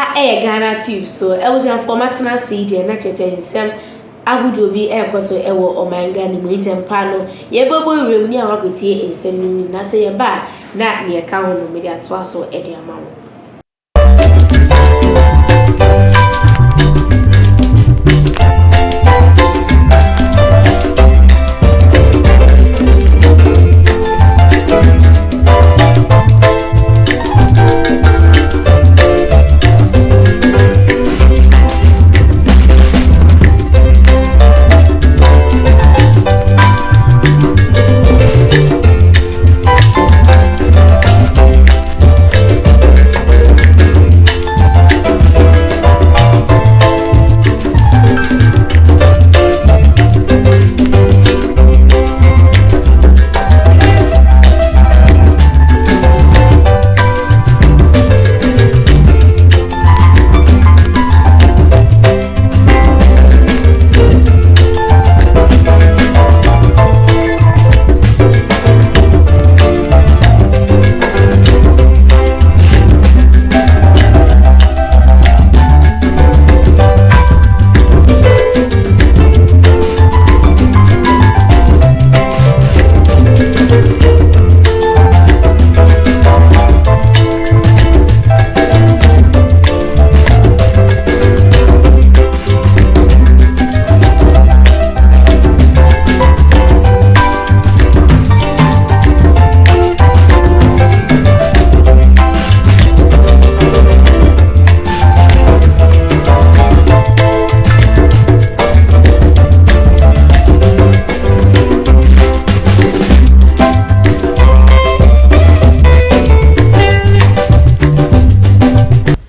Ghanatube, so I was in formatting CD and not just saying some. I would be a person ever or my granny meeting pano. Ye bobo room near Rockety and sending me not say a bar, not near count media twice or Eddie amount.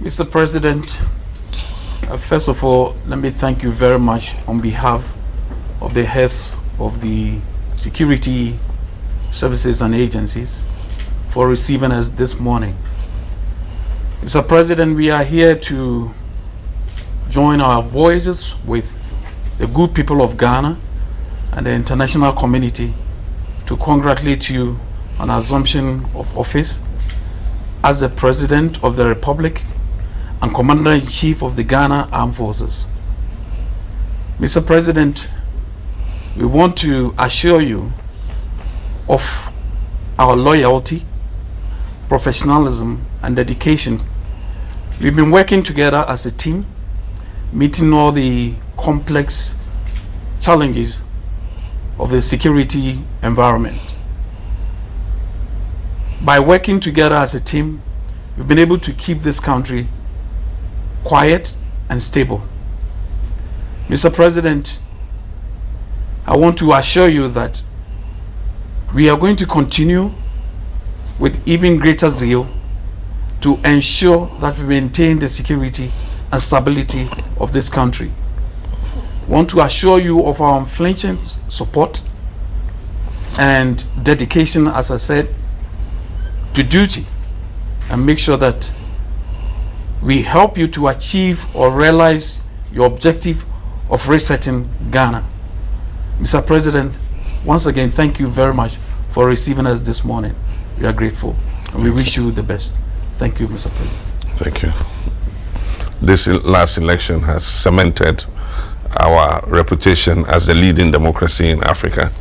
Mr. President, first of all, let me thank you very much on behalf of the heads of the security services and agencies for receiving us this morning. Mr. President, we are here to join our voices with the good people of Ghana and the international community to congratulate you on assumption of office as the President of the Republic and Commander-in-Chief of the Ghana Armed Forces. Mr. President, we want to assure you of our loyalty, professionalism, and dedication. We've been working together as a team, meeting all the complex challenges of the security environment. By working together as a team, we've been able to keep this country quiet and stable. Mr. President, I want to assure you that we are going to continue with even greater zeal to ensure that we maintain the security and stability of this country. I want to assure you of our unflinching support and dedication, as I said, to duty, and make sure that we help you to achieve or realize your objective of resetting Ghana. Mr. President, once again, thank you very much for receiving us this morning. We are grateful and we wish you the best. Thank you, Mr. President. Thank you. This last election has cemented our reputation as a leading democracy in Africa,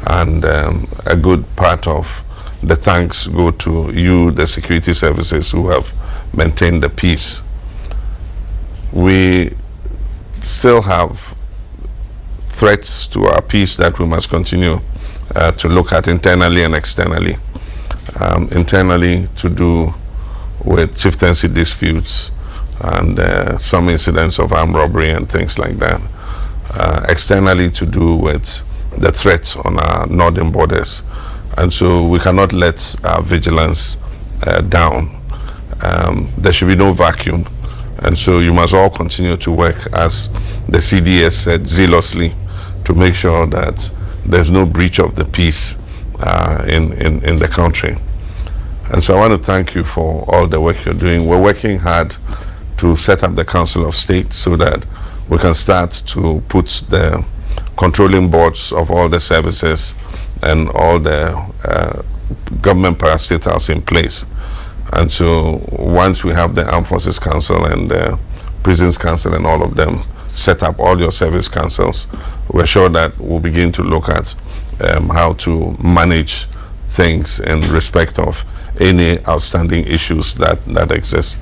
and a good part of the thanks go to you, the security services, who have maintained the peace. We still have threats to our peace that we must continue to look at internally and externally. Internally, to do with chieftaincy disputes and some incidents of armed robbery and things like that. Externally, to do with the threats on our northern borders. And so we cannot let our vigilance down. There should be no vacuum. And so you must all continue to work, as the CDS said, zealously, to make sure that there's no breach of the peace in the country. And so I want to thank you for all the work you're doing. We're working hard to set up the Council of State so that we can start to put the controlling boards of all the services and all the government parastatals in place. And so once we have the Armed Forces Council and the Prisons Council and all of them set up, all your service councils, we're sure that we'll begin to look at how to manage things in respect of any outstanding issues that exist.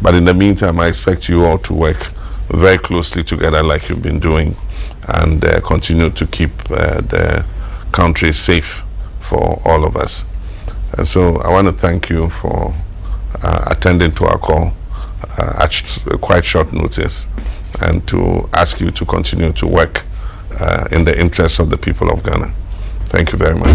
But in the meantime, I expect you all to work very closely together like you've been doing, and continue to keep the country safe for all of us. And so I want to thank you for attending to our call at quite short notice, and to ask you to continue to work in the interests of the people of Ghana. Thank you very much.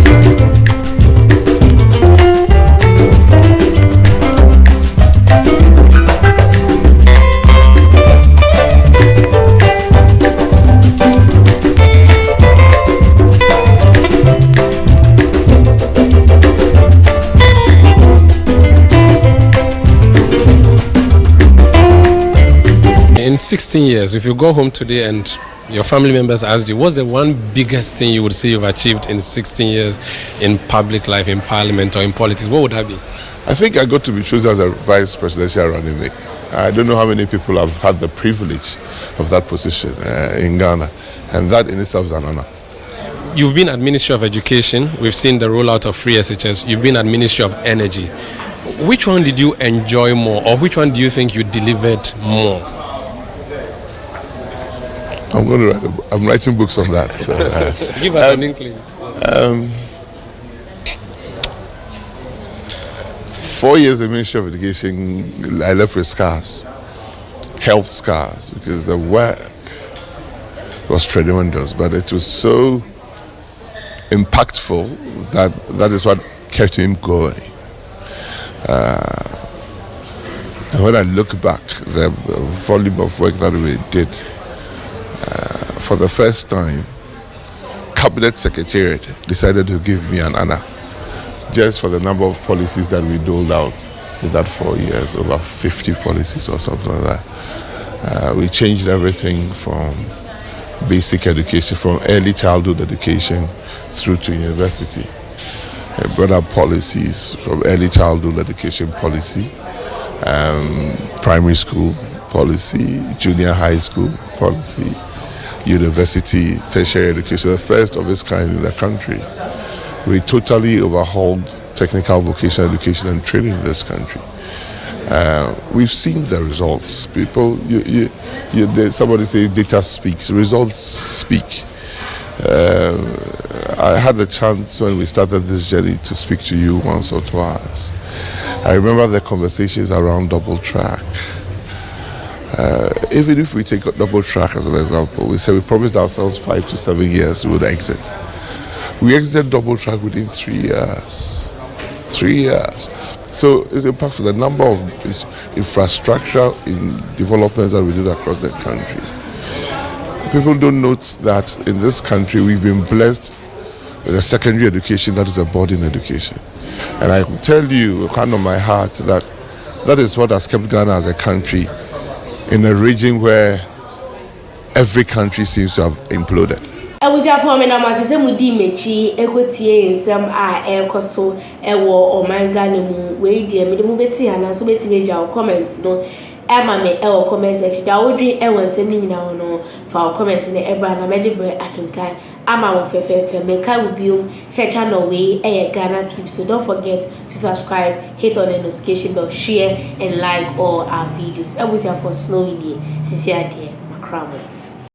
In 16 years, if you go home today and your family members asked you, what's the one biggest thing you would say you've achieved in 16 years in public life, in parliament or in politics, what would that be? I think I got to be chosen as a vice presidential running mate. I don't know how many people have had the privilege of that position in Ghana, and that in itself is an honor. You've been at Ministry of Education, we've seen the rollout of free SHS, you've been at Ministry of Energy. Which one did you enjoy more, or which one do you think you delivered more? I'm going to write a book. I'm writing books on that. So, give us an inkling. 4 years in Ministry of Education, I left with scars, health scars, because the work was tremendous, but it was so impactful that is what kept him going. And when I look back, the volume of work that we did, for the first time, Cabinet Secretariat decided to give me an honor just for the number of policies that we doled out in that 4 years, over 50 policies or something like that. We changed everything from basic education, from early childhood education through to university. We brought up policies from early childhood education policy, primary school policy, junior high school policy, university, tertiary education, the first of its kind in the country. We totally overhauled technical vocational education and training in this country. We've seen the results. People, somebody says data speaks, results speak. I had the chance when we started this journey to speak to you once or twice. I remember the conversations around double track. Even if we take double track as an example, we said we promised ourselves 5 to 7 years we would exit. We exited double track within 3 years. 3 years. So it's impactful, the number of infrastructure in developments that we did across the country. People don't note that in this country we've been blessed with a secondary education that is a boarding education. And I tell you, hand on my heart, that is what has kept Ghana as a country in a region where every country seems to have imploded. I was here for me now, as I said, Mudi Mechi, equity in some Koso, Ewo, or Manganamu, way dear, Midimubesi, and so many major comments, no, Emma may our comments actually. I would drink Ewan sending now, no, for our comments in the Ebra and Magic Bread, I can kind. Ama Fefe, Meka will be share channel way, Ghanatube. So don't forget to subscribe, hit on the notification bell, share, and like all our videos. I was here for Snowy Day, Cecilia Dear, Macramo.